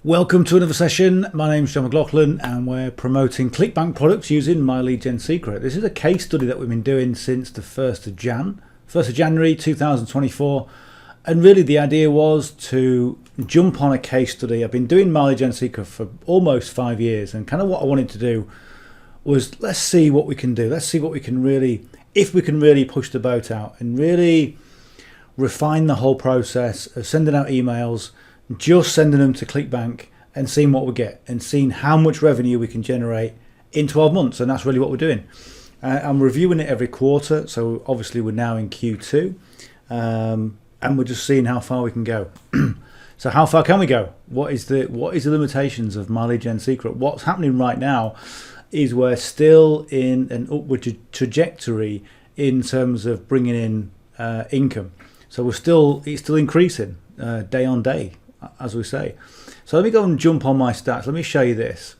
Welcome to another session. My name's John McLaughlin and we're promoting Clickbank products using myleadgensecret. This is a case study that we've been doing since the 1st of January 2024, and really the idea was to jump on a case study. I've been doing myleadgensecret for almost 5 years, and kind of what I wanted to do was let's see what we can do. Let's see what we can really, if we can really push the boat out and really refine the whole process of sending out emails, just sending them to Clickbank and seeing what we get and seeing how much revenue we can generate in 12 months. And that's really what we're doing. I'm reviewing it every quarter. So obviously we're now in Q2 and we're just seeing how far we can go. So how far can we go? What is the limitations of myleadgensecret? What's happening right now is we're still in an upward trajectory in terms of bringing in income. So it's still increasing day on day, as we say. So let me go and jump on my stats. Let me show you this.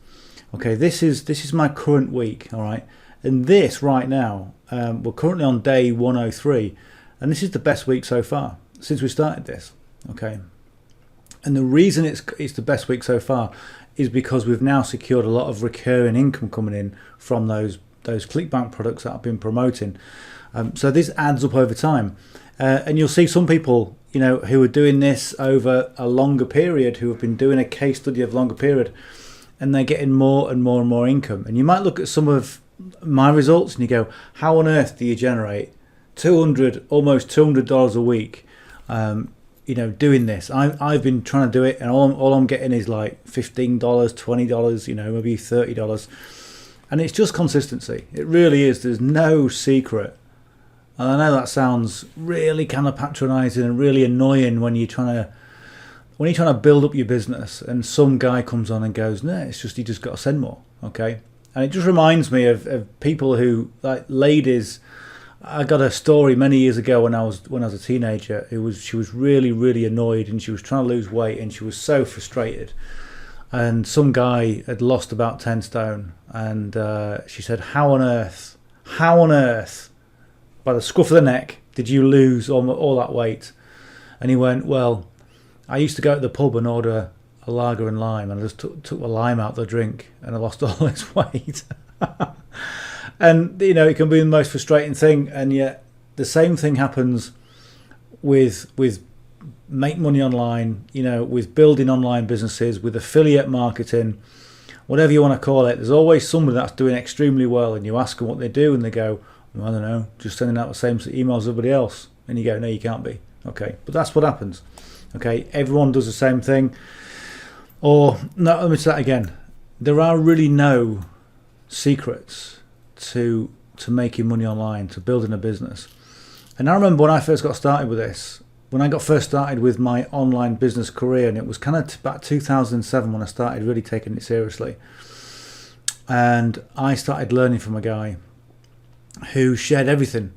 Okay, this is my current week. All right, and this right now, we're currently on day 103, and this is the best week so far since we started this. Okay, and the reason it's the best week so far is because we've now secured a lot of recurring income coming in from those Clickbank products that I've been promoting. So this adds up over time, and you'll see some people, you know, who are doing this over a longer period, who have been doing a case study of longer period, and they're getting more and more and more income. And you might look at some of my results and you go, how on earth do you generate almost $200 a week, you know, doing this? I've been trying to do it, and all I'm getting is like $15, $20, you know, maybe $30. And it's just consistency. It really is. There's no secret. And I know that sounds really kind of patronizing and really annoying when you're trying to build up your business and some guy comes on and goes, no, it's just, you just got to send more. Okay. And it just reminds me of people who, like ladies. I got a story many years ago when I was a teenager. She was really, really annoyed, and she was trying to lose weight, and she was so frustrated. And some guy had lost about 10 stone, and she said, how on earth, by the scruff of the neck, did you lose all that weight? And he went, well, I used to go to the pub and order a lager and lime, and I just took the lime out of the drink, and I lost all this weight. And, you know, it can be the most frustrating thing, and yet the same thing happens with make money online, you know, with building online businesses, with affiliate marketing, whatever you want to call it. There's always somebody that's doing extremely well, and you ask them what they do, and they go, I don't know, just sending out the same emails as everybody else. And you go, no, you can't be. Okay, but that's what happens. Okay, everyone does the same thing. Or, no, let me say that again. There are really no secrets to making money online, to building a business. And I remember when I first got started with this, when I got first started with my online business career, and it was kind of about 2007 when I started really taking it seriously. And I started learning from a guy who shared everything.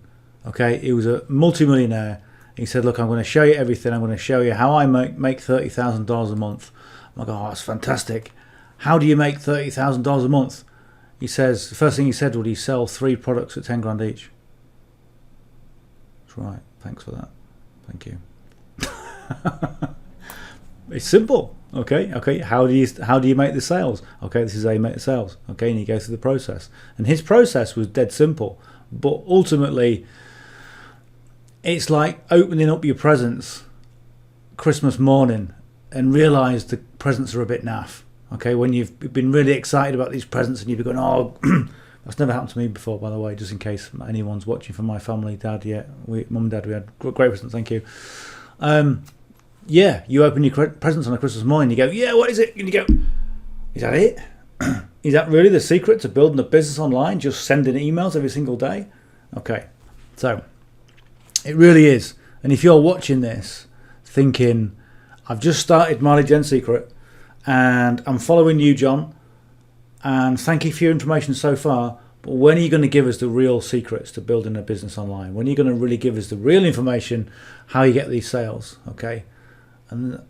Okay, he was a multi-millionaire. He said, look, I'm going to show you everything. I'm going to show you how I make $30,000 a month. I'm like, oh, that's fantastic. How do you make $30,000 a month? He says, the first thing he said was he sell 3 products at 10 grand each. That's right. Thanks for that. Thank you. It's simple. Okay. How do you make the sales? Okay, this is how you make the sales. Okay, and you go through the process. And his process was dead simple, but ultimately, it's like opening up your presents Christmas morning and realise the presents are a bit naff. Okay, when you've been really excited about these presents and you've been going, oh, that's never happened to me before, by the way, just in case anyone's watching from my family, dad, mum and dad, we had great presents, thank you. Yeah, you open your presents on a Christmas morning, you go, yeah, what is it? And you go, is that it? Is that really the secret to building a business online? Just sending emails every single day? Okay, so it really is. And if you're watching this thinking, I've just started myleadgensecret and I'm following you, John, and thank you for your information so far, but when are you going to give us the real secrets to building a business online? When are you going to really give us the real information, how you get these sales? Okay, and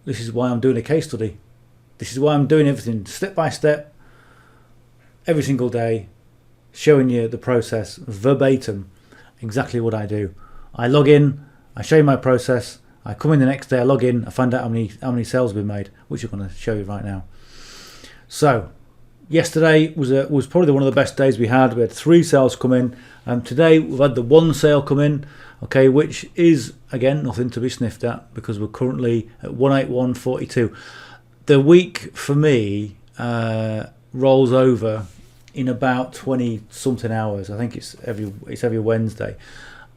this is why I'm doing a case study. This is why I'm doing everything step by step, every single day, showing you the process verbatim, exactly what I do. I log in, I show you my process, I come in the next day, I log in, I find out how many sales have been made, which I'm going to show you right now. So yesterday was probably one of the best days we had. We had 3 sales come in. Today we've had the 1 sale come in, okay, which is again nothing to be sniffed at because we're currently at 181.42. The week for me rolls over in about 20 something hours. I think it's every Wednesday.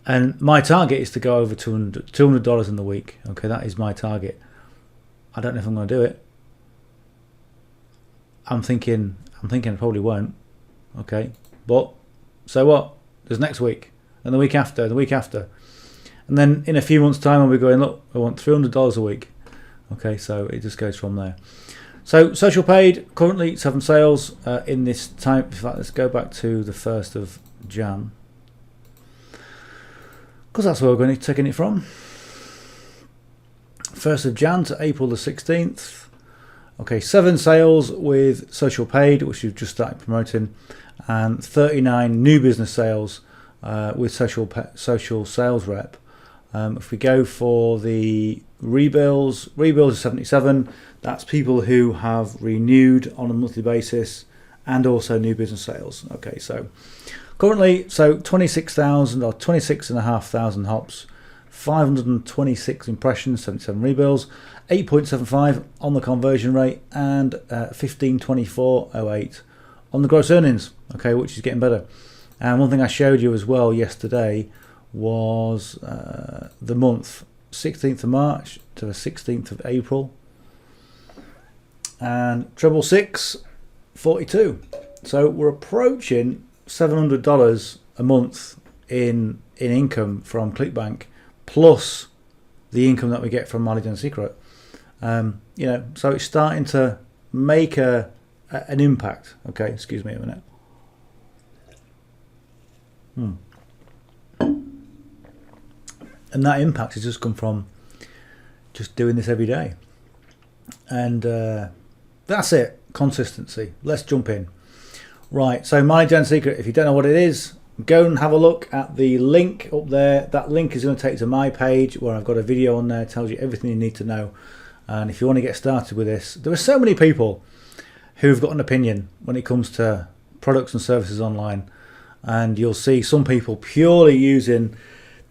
And my target is to go over $200 in the week. Okay, that is my target. I don't know if I'm going to do it. I'm thinking I probably won't. Okay, but so what? There's next week, and the week after, and the week after, and then in a few months' time, I'll be going, look, I want $300 a week. Okay, so it just goes from there. So social paid, currently 7 sales in this time. In fact, let's go back to the 1st of Jan. Because that's where we're going to be taking it from. 1st of Jan to April the 16th. Okay, 7 sales with social paid, which we've just started promoting, and 39 new business sales with social sales rep. If we go for the rebills are 77. That's people who have renewed on a monthly basis, and also new business sales. Okay, so currently, 26,000 or 26,500 hops, 526 impressions, 77 rebills, 8.75 on the conversion rate, and 1524.08 on the gross earnings. Okay, which is getting better. And one thing I showed you as well yesterday was the month 16th of March to the 16th of April, and treble 642. So we're approaching $700 a month in income from Clickbank, plus the income that we get from Mileage Secret. So it's starting to make an impact. Okay, excuse me a minute. And that impact has just come from just doing this every day. And that's it, consistency. Let's jump in. Right, so Mileage Secret, if you don't know what it is, go and have a look at the link up there. That link is going to take you to my page where I've got a video on there, tells you everything you need to know. And if you want to get started with this, there are so many people who've got an opinion when it comes to products and services online. And you'll see some people purely using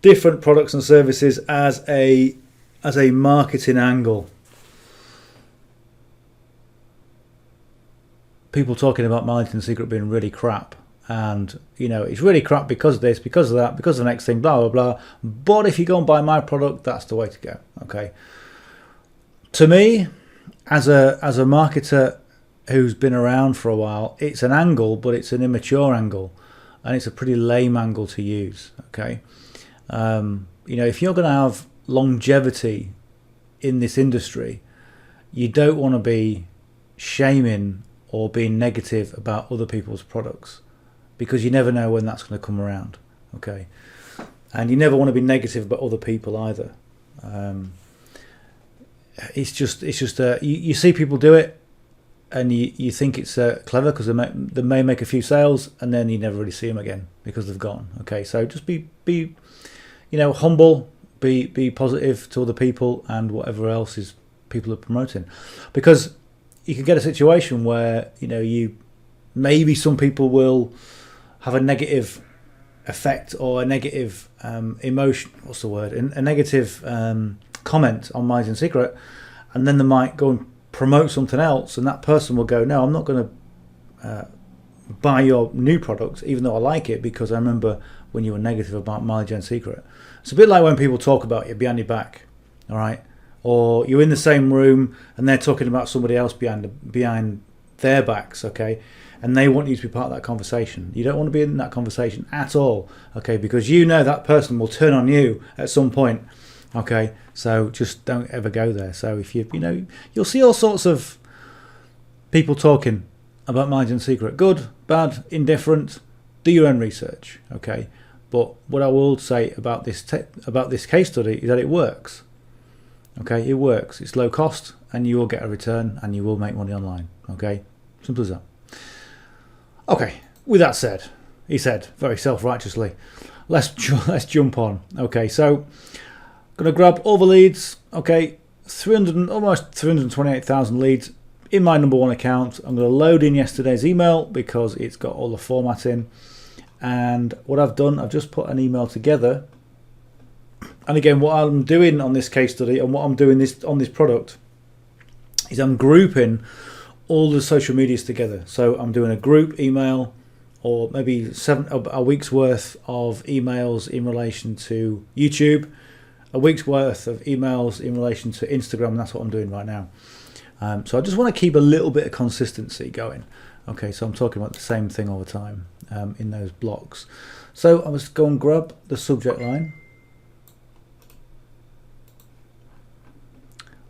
different products and services as a marketing angle. People talking about Mileage Secret being really crap, and it's really crap because of this, because of that, because of the next thing, blah blah blah. But if you go and buy my product, that's the way to go. Okay. To me, as a marketer who's been around for a while, it's an angle, but it's an immature angle, and it's a pretty lame angle to use. Okay. If you're going to have longevity in this industry, you don't want to be shaming or being negative about other people's products, because you never know when that's going to come around. Okay, and you never want to be negative about other people either. It's just you see people do it, and you think it's clever because they may make a few sales, and then you never really see them again because they've gone. Okay, so just be humble, be positive to other people and whatever else is people are promoting, because you can get a situation where maybe some people will have a negative effect or a negative emotion. What's the word? A negative comment on Mileage Secret, and then they might go and promote something else, and that person will go, no, I'm not going to buy your new product, even though I like it, because I remember when you were negative about Mileage Secret. It's a bit like when people talk about you behind your back, all right? Or you're in the same room and they're talking about somebody else behind their backs, okay? And they want you to be part of that conversation. You don't want to be in that conversation at all, okay? Because that person will turn on you at some point, okay? So just don't ever go there. So if you'll see all sorts of people talking about Mileage Secret, good, bad, indifferent. Do your own research, okay? But what I will say about this case study is that it works. Okay, it works. It's low cost, and you will get a return, and you will make money online. Okay, simple as that. Okay, with that said, he said very self-righteously, let's jump on. Okay, so Going to grab all the leads. Okay, almost 328,000 leads in my number one account. I'm going to load in yesterday's email because it's got all the format in. And what I've done, I've just put an email together. And again, what I'm doing on this case study and what I'm doing on this product is I'm grouping all the social medias together. So I'm doing a group email, or maybe a week's worth of emails in relation to YouTube, a week's worth of emails in relation to Instagram, and that's what I'm doing right now. So I just want to keep a little bit of consistency going. Okay, so I'm talking about the same thing all the time in those blocks. So I must go and grab the subject line.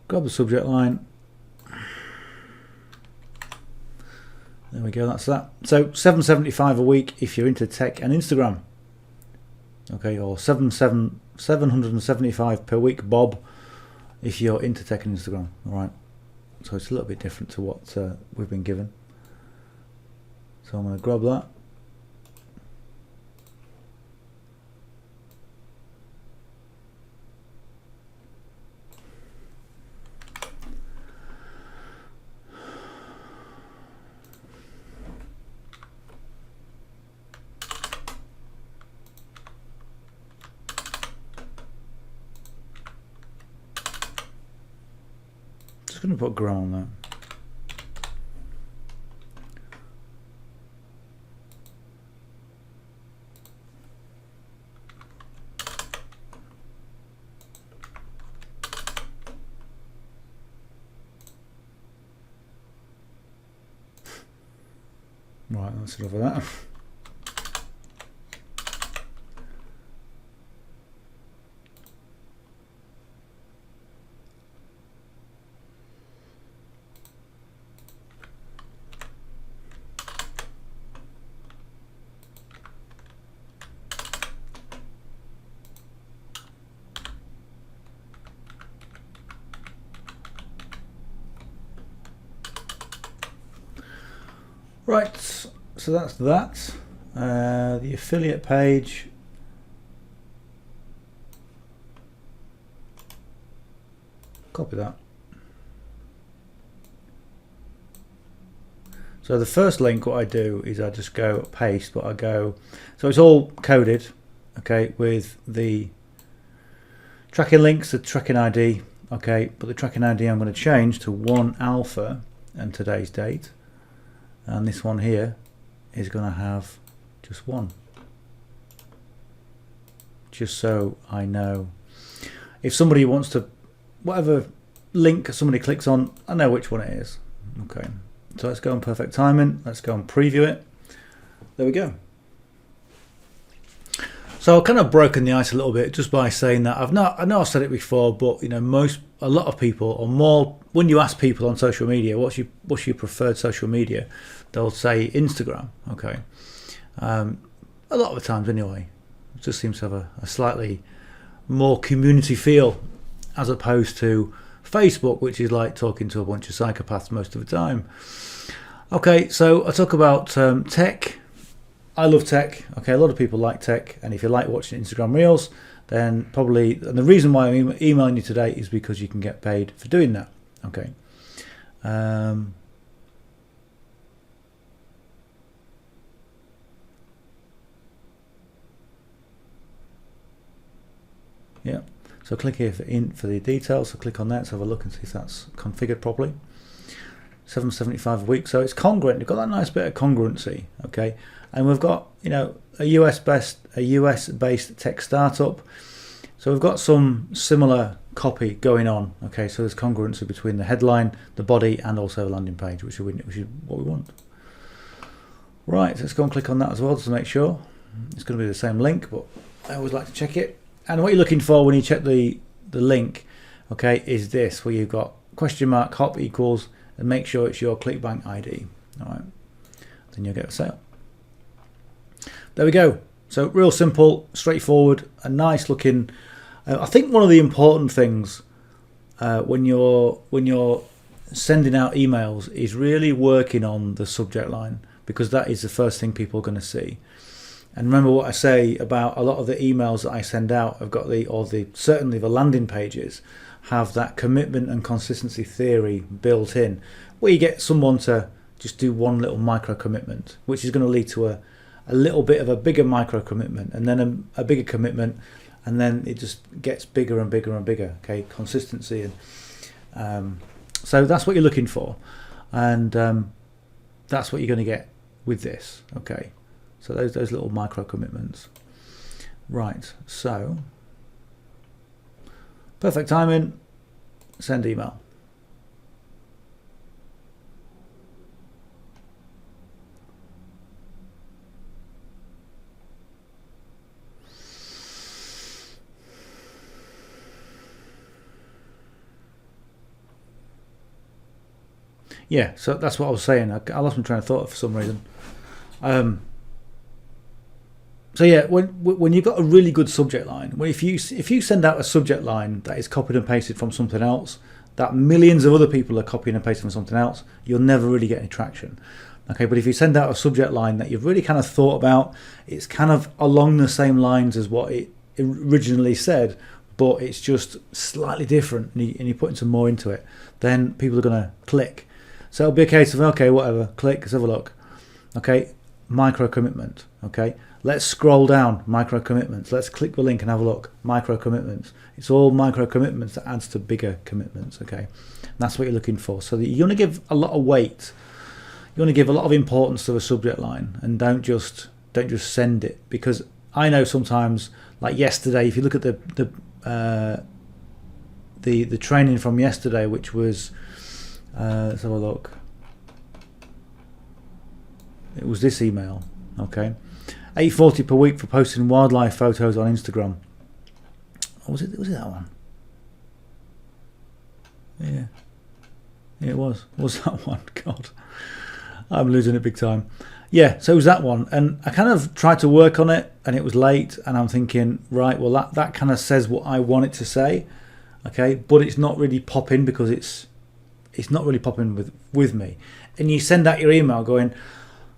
Grab the subject line. There we go, that's that. So $775 a week if you're into tech and Instagram. Okay, or $775 per week, Bob, if you're into tech and Instagram. All right. So it's a little bit different to what we've been given. So I'm going to grab that. Just going to put grow on that. Right, that's enough of that. Right, so that's that. The affiliate page. Copy that. So the first link, what I do is I just go paste, but I go, so it's all coded, okay, with the tracking links, the tracking ID, okay, but the tracking ID I'm going to change to 1 alpha and today's date. And this one here is going to have just 1. Just so I know. If somebody wants to, whatever link somebody clicks on, I know which one it is. Okay, so let's go on perfect timing. Let's go and preview it. There we go. So I've kind of broken the ice a little bit just by saying that I know I've said it before, but you know, a lot of people, or more, when you ask people on social media, what's your preferred social media, they'll say Instagram. Okay, a lot of the times anyway. It just seems to have a slightly more community feel, as opposed to Facebook, which is like talking to a bunch of psychopaths most of the time. Okay, so I talk about tech. I love tech. Okay, a lot of people like tech, and if you like watching Instagram Reels, then probably, and the reason why I'm emailing you today is because you can get paid for doing that. Okay. Yeah. So click here for the details. So click on that. So have a look and see if that's configured properly. $775 a week. So it's congruent. We've got that nice bit of congruency. Okay. And we've got, you know, a US based tech startup. So we've got some similar copy going on. Okay, so there's congruency between the headline, the body, and also the landing page, which is what we want. Right, so let's go and click on that as well just to make sure. It's going to be the same link, but I always like to check it. And what you're looking for when you check the link, okay, is this, where you've got question mark hop equals, and make sure it's your Clickbank ID. All right, then you'll get a sale. There we go. So real simple, straightforward, a nice looking. I think one of the important things when you're sending out emails is really working on the subject line, because that is the first thing people are going to see. And remember what I say about a lot of the emails that I send out have got certainly the landing pages have that commitment and consistency theory built in, where you get someone to just do one little micro commitment, which is going to lead to a little bit of a bigger micro commitment, and then a bigger commitment, and then it just gets bigger and bigger and bigger. Okay, consistency, and so that's what you're looking for, and that's what you're going to get with this. Okay, so those little micro commitments. Right, so perfect timing, send email. Yeah, so that's what I was saying. I lost my train of thought for some reason. So yeah, when you've got a really good subject line, if you send out a subject line that is copied and pasted from something else, that millions of other people are copying and pasting from something else, you'll never really get any traction. Okay, but if you send out a subject line that you've really kind of thought about, it's kind of along the same lines as what it originally said, but it's just slightly different, and you're putting some more into it, then people are going to click. So it'll be a case of, okay, whatever, click, let's have a look. Okay, micro commitment. Okay, let's scroll down, micro commitments. Let's click the link and have a look, micro commitments. It's all micro commitments that adds to bigger commitments. Okay, and that's what you're looking for. So that you want to give a lot of weight, you want to give a lot of importance to the subject line, and don't just send it, because I know sometimes, like yesterday, if you look at the training from yesterday, which was let's have a look. It was this email, okay, $8.40 per week for posting wildlife photos on Instagram. Oh, was it that one? Yeah, it was that one. God, I'm losing it big time. Yeah, so it was that one, and I kind of tried to work on it, and it was late, and I'm thinking, right, well that kind of says what I want it to say, okay, but it's not really popping, because it's not really popping with me. And you send out your email going,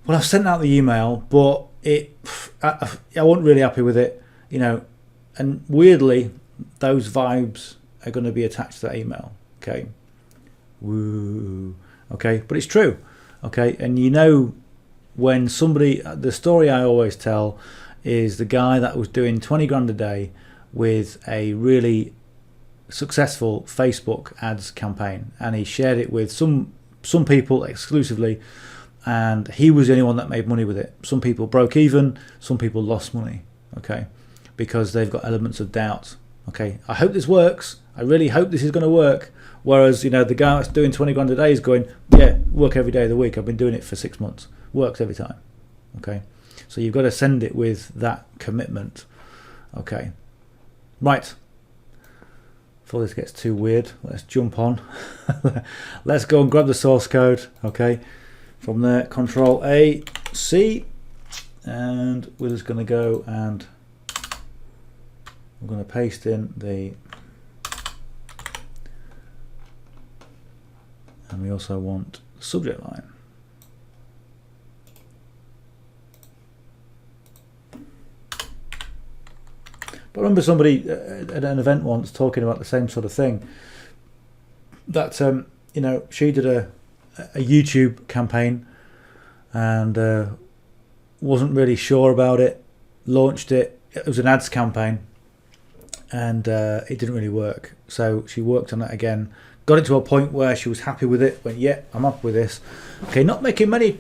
well, I've sent out the email, but I wasn't really happy with it, and weirdly those vibes are going to be attached to that email. Okay, woo, okay, but it's true. Okay, and when somebody, the story I always tell is the guy that was doing 20 grand a day with a really successful Facebook ads campaign, and he shared it with some people exclusively, and he was the only one that made money with it. Some people broke even, some people lost money, okay, because they've got elements of doubt. Okay, I hope this works, I really hope this is going to work, whereas the guy that's doing 20 grand a day is going, yeah, work every day of the week, I've been doing it for 6 months, works every time. Okay, so you've got to send it with that commitment. Okay, right, before this gets too weird, let's jump on. Let's go and grab the source code. Okay, from there, Control A, C, and we're just going to go and we're going to paste in and we also want the subject line. But I remember somebody at an event once talking about the same sort of thing, that she did a YouTube campaign and wasn't really sure about it, launched it. It was an ads campaign, and it didn't really work. So she worked on it again, got it to a point where she was happy with it, went, yeah, I'm up with this. Okay, not making many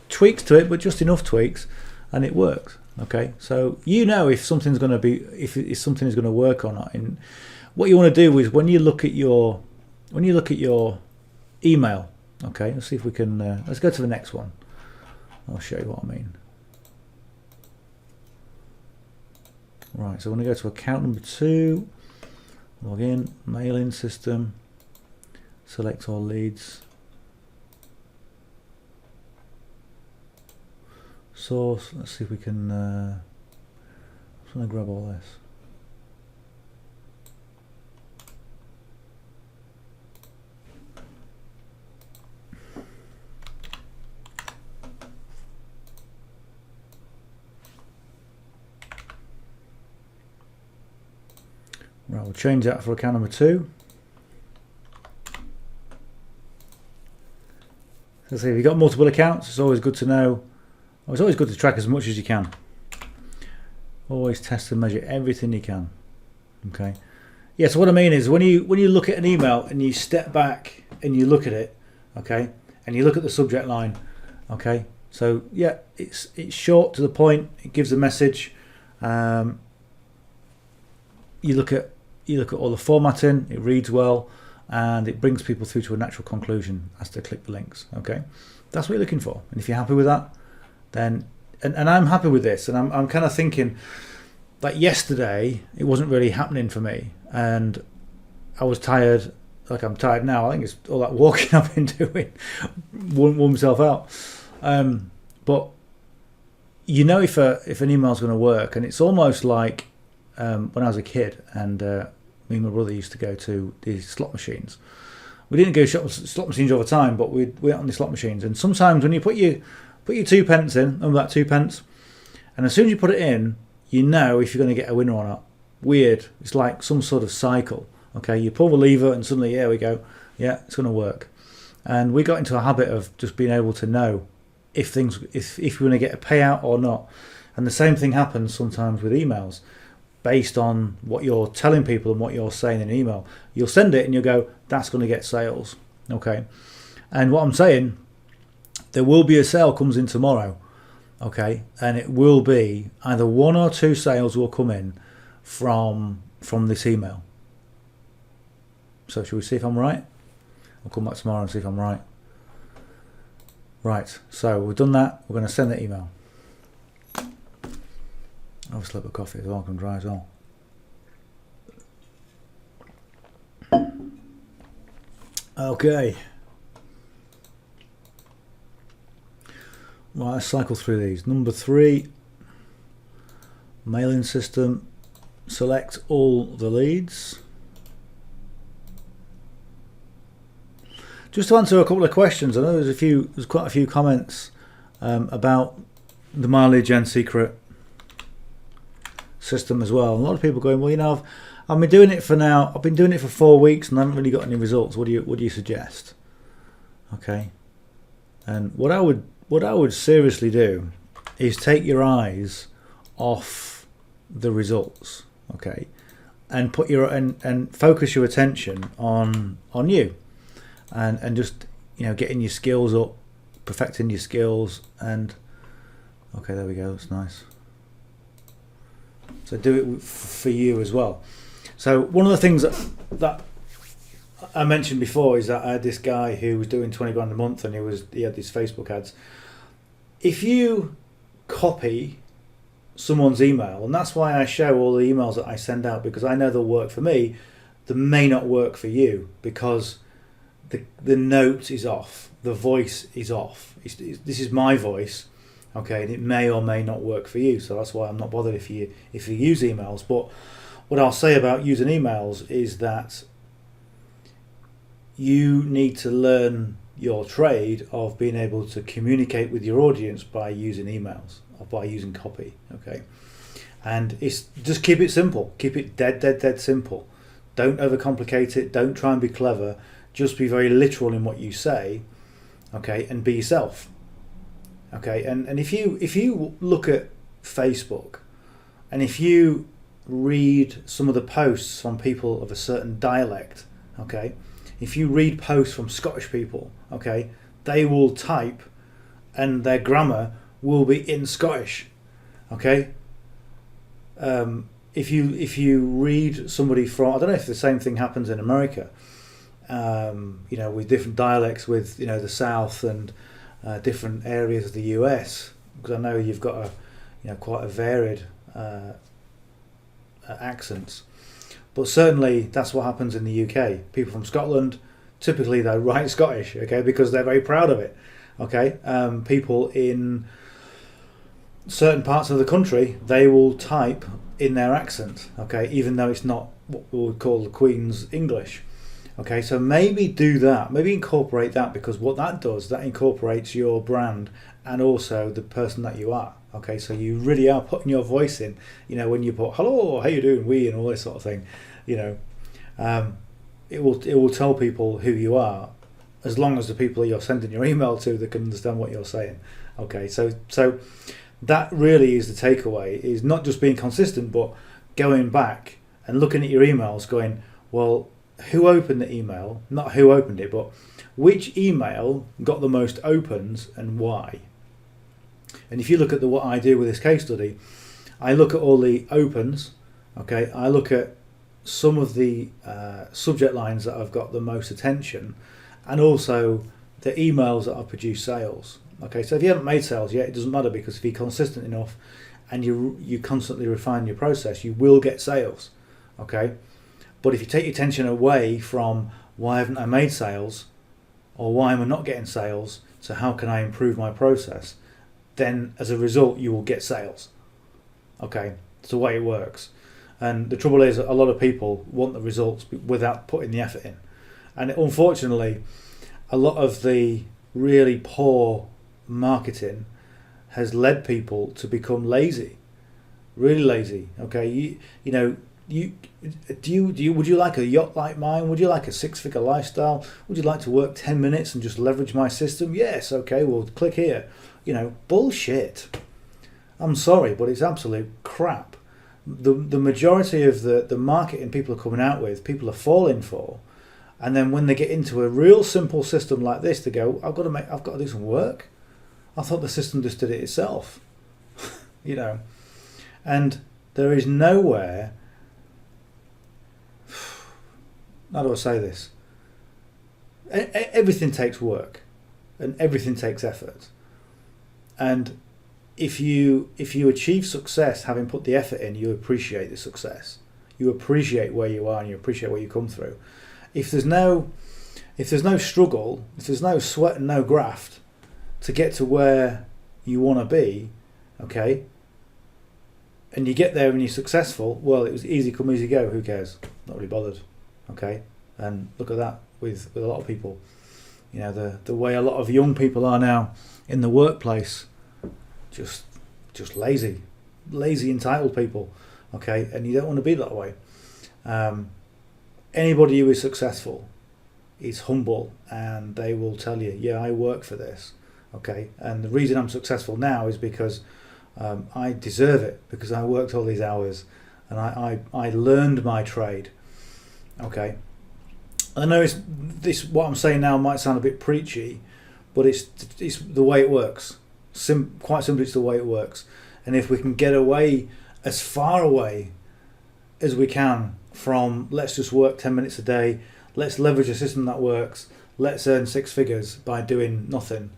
tweaks to it, but just enough tweaks, and it worked. Okay, so if something's going to be, if something is going to work or not. And what you want to do is when you look at your email, okay, let's see if we can, let's go to the next one. I'll show you what I mean. Right, so I want to go to account number 2, log in, mailing system, select all leads, source. Let's see if we can, I'm just going to grab all this. Right, we'll change that for account number 2. So if you've got multiple accounts, it's always good to know. It's always good to track as much as you can. Always test and measure everything you can. Okay. Yeah, so what I mean is when you look at an email and you step back and you look at it, okay, and you look at the subject line, okay. So yeah, it's short to the point. It gives a message. You look at all the formatting. It reads well, and it brings people through to a natural conclusion as they click the links. Okay, that's what you're looking for. And if you're happy with that, then and I'm happy with this. And I'm kind of thinking, like yesterday, it wasn't really happening for me, and I was tired. Like I'm tired now. I think it's all that walking I've been doing wore myself out. But you know if an email's going to work, and it's almost like when I was a kid, and me and my brother used to go to these slot machines. We didn't go slot machines all the time, but we went on the slot machines. And sometimes when you put your 2 pence in, remember that 2 pence, and as soon as you put it in, you know if you're going to get a winner or not. Weird. It's like some sort of cycle. Okay, you pull the lever and suddenly, here we go. Yeah, it's going to work. And we got into a habit of just being able to know if we're going to get a payout or not. And the same thing happens sometimes with emails, based on what you're telling people and what you're saying in an email. You'll send it and you'll go, that's going to get sales. Okay. And what I'm saying, there will be a sale comes in tomorrow. Okay. And it will be either 1 or 2 sales will come in from this email. So shall we see if I'm right? I'll come back tomorrow and see if I'm right. Right, so we've done that. We're going to send the email. I'll have a slip of coffee as well, I can dry as well. Okay. Right, let's cycle through these. Number 3, mailing system. Select all the leads. Just to answer a couple of questions, I know there's quite a few comments about the My Lead Gen Secret system as well. A lot of people going, well, you know, I've been doing it for now. I've been doing it for 4 weeks and I haven't really got any results. What do you suggest? Okay, and what I would seriously do is take your eyes off the results, okay, and put and focus your attention on you. And just, you know, getting your skills up, perfecting your skills, and okay, there we go. That's nice. So do it for you as well. So one of the things that I mentioned before is that I had this guy who was doing 20 grand a month, and he had these Facebook ads. If you copy someone's email, and that's why I show all the emails that I send out, because I know they'll work for me, they may not work for you, because the note is off, the voice is off. This is my voice, okay, and it may or may not work for you. So that's why I'm not bothered if you use emails. But what I'll say about using emails is that you need to learn your trade of being able to communicate with your audience by using emails or by using copy, okay. And it's just keep it simple, keep it dead simple. Don't overcomplicate it. Don't try and be clever. Just be very literal in what you say, okay, and be yourself, okay. And if you look at Facebook, and if you read some of the posts from people of a certain dialect, okay, if you read posts from Scottish people, okay, they will type, and their grammar will be in Scottish, okay. If you read somebody from, I don't know if the same thing happens in America. You know, with different dialects, with, you know, the South and different areas of the US, because I know you've got quite a varied accents. But certainly that's what happens in the UK. People from Scotland, typically they write Scottish, okay, because they're very proud of it, okay. People in certain parts of the country, they will type in their accent, okay, even though it's not what we would call the Queen's English. Okay, so maybe do that, maybe incorporate that, because what that does, that incorporates your brand and also the person that you are. Okay, so you really are putting your voice in, you know, when you put hello, how you doing, we, and all this sort of thing. you know, it will tell people who you are, as long as the people you're sending your email to, they can understand what you're saying. Okay, so that really is the takeaway, is not just being consistent, but going back and looking at your emails going, well, who opened the email? Not who opened it, but which email got the most opens and why? And if you look at what I do with this case study, I look at all the opens, okay, I look at some of the subject lines that I've got the most attention, and also the emails that I've produced sales. Okay, so if you haven't made sales yet, it doesn't matter, because if you're consistent enough and you constantly refine your process, you will get sales. Okay, but if you take your attention away from why haven't I made sales, or why am I not getting sales, so how can I improve my process, then as a result you will get sales. Okay, it's the way it works. And the trouble is, a lot of people want the results without putting the effort in. And unfortunately, a lot of the really poor marketing has led people to become lazy, really lazy. Okay, would you like a yacht like mine? Would you like a 6-figure lifestyle? Would you like to work 10 minutes and just leverage my system? Yes, okay, well, click here. Bullshit. I'm sorry, but it's absolute crap. The majority of the marketing people are coming out with, people are falling for, and then when they get into a real simple system like this, they go, I've got to do some work. I thought the system just did it itself. And there is nowhere, how do I say this? Everything takes work, and everything takes effort. And if you achieve success having put the effort in, you appreciate the success. You appreciate where you are, and you appreciate what you come through. If there's no struggle, if there's no sweat and no graft to get to where you want to be, okay, and you get there and you're successful, well, it was easy come, easy go. Who cares? Not really bothered. Okay, and look at that with a lot of people. The way a lot of young people are now in the workplace, just lazy, entitled people. Okay, and you don't want to be that way. Anybody who is successful is humble, and they will tell you, yeah, I work for this. Okay, and the reason I'm successful now is because I deserve it, because I worked all these hours and I learned my trade. Okay, I know what I'm saying now might sound a bit preachy, but it's the way it works. Quite simply, it's the way it works. And if we can get away, as far away as we can from let's just work 10 minutes a day, let's leverage a system that works, let's earn 6 figures by doing nothing,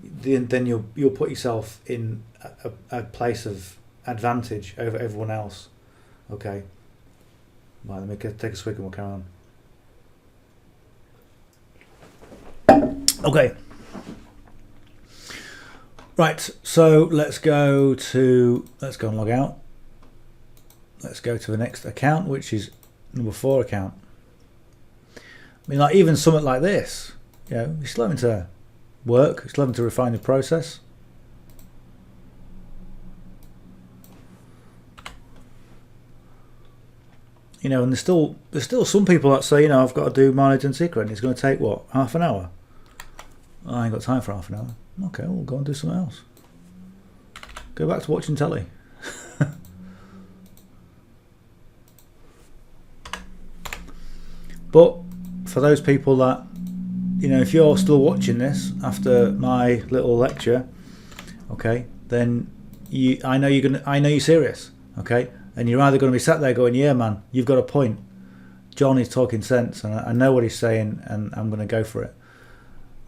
then you'll put yourself in a place of advantage over everyone else. Okay, right, let me take a swig and we'll carry on. Okay, right, so let's go and log out. Let's go to the next account, which is number 4 account. I mean, like, even something like this, you're still having to work, you're still having to refine the process. And there's still some people that say, I've got to do My Leads and Secret, and it's going to take what, half an hour? I ain't got time for half an hour. Okay, we'll go and do something else. Go back to watching telly. But for those people that, if you're still watching this after my little lecture, okay, then I know you're serious, okay, and you're either going to be sat there going, yeah, man, you've got a point. John is talking sense, and I know what he's saying, and I'm going to go for it.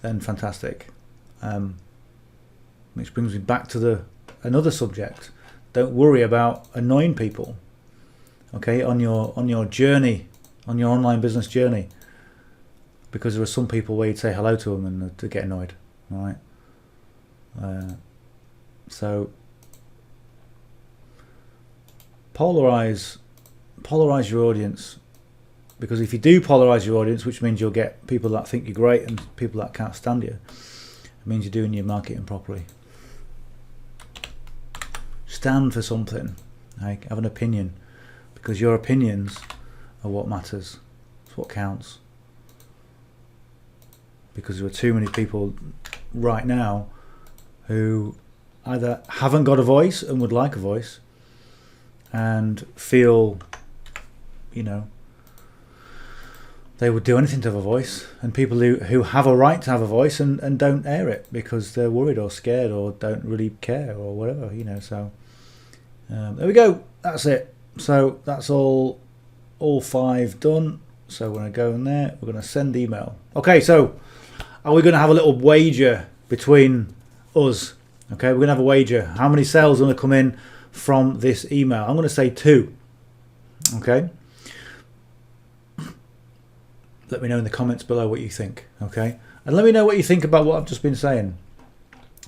Then fantastic. Which brings me back to another subject. Don't worry about annoying people, okay, on your journey, on your online business journey, because there are some people where you'd say hello to them and to get annoyed. All right. So polarize your audience, because if you do polarize your audience, which means you'll get people that think you're great and people that can't stand you, it means you're doing your marketing properly. Stand for something, like have an opinion, because your opinions are what matters. It's what counts. Because there are too many people right now who either haven't got a voice and would like a voice, and feel, you know, they would do anything to have a voice, and people who have a right to have a voice and don't air it because they're worried or scared or don't really care or whatever, you know. So there we go, that's it. So that's all 5 done. So we're going to go in there, we're going to send email. Okay, so are we going to have a little wager between us? Okay, we're going to have a wager. How many sales are going to come in from this email? I'm going to say 2. Okay. Let me know in the comments below what you think. Okay, and let me know what you think about what I've just been saying.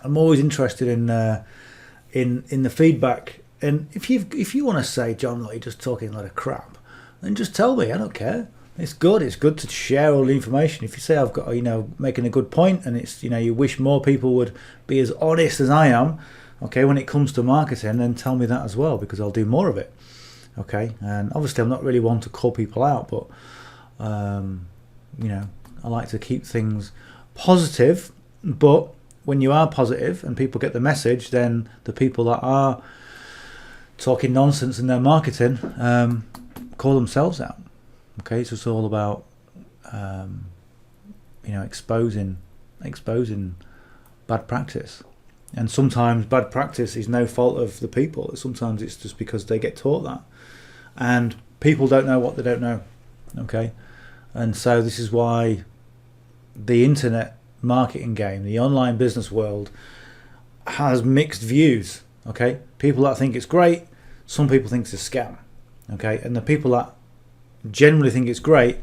I'm always interested in the feedback. And if you want to say, John, like, you're just talking a lot of crap, then just tell me. I don't care. It's good. It's good to share all the information. If you say I've got, you know, making a good point, and it's, you know, you wish more people would be as honest as I am, okay, when it comes to marketing, then tell me that as well, because I'll do more of it. Okay, and obviously I'm not really one to call people out, but you know, I like to keep things positive. But when you are positive and people get the message, then the people that are talking nonsense in their marketing call themselves out. Okay, so it's all about you know, exposing bad practice. And sometimes bad practice is no fault of the people. Sometimes it's just because they get taught that, and people don't know what they don't know. Okay, and so this is why the internet marketing game, the online business world, has mixed views. Okay, people that think it's great, some people think it's a scam. Okay, and the people that generally think it's great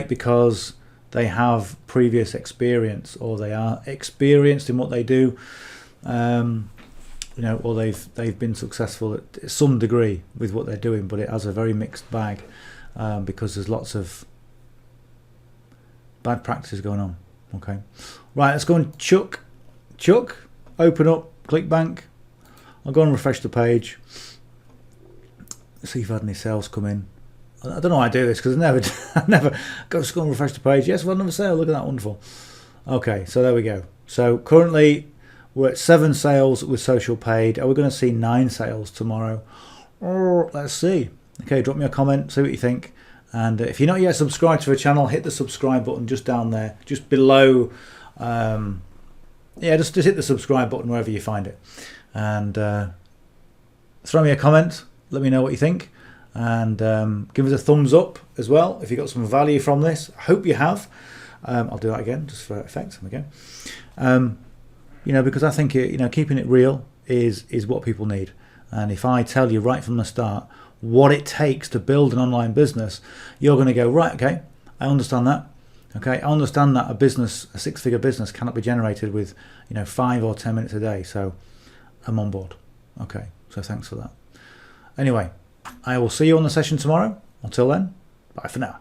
because they have previous experience, or they are experienced in what they do, you know, or they've been successful at some degree with what they're doing. But it has a very mixed bag, because there's lots of bad practices going on. Okay, right, let's go and chuck, open up Clickbank. I'll go and refresh the page, see if I've had any sales come in. I don't know why I do this, because I never go and refresh the page. Yes, we've had another sale. Look at that, wonderful. Okay, so there we go. So currently we're at 7 sales with social paid. Are we going to see 9 sales tomorrow? Or let's see. Okay, drop me a comment, see what you think. And if you're not yet subscribed to the channel, hit the subscribe button just down there, just below. Yeah, just hit the subscribe button wherever you find it. And throw me a comment. Let me know what you think. And give us a thumbs up as well if you got some value from this. I hope you have. I'll do that again just for effect. There we go. You know, because I think you know, keeping it real is what people need. And if I tell you right from the start what it takes to build an online business, you're going to go, right, okay, I understand that. Okay, I understand that a 6-figure business cannot be generated with, you know, 5 or 10 minutes a day. So I'm on board. Okay, so thanks for that. Anyway, I will see you on the session tomorrow. Until then, bye for now.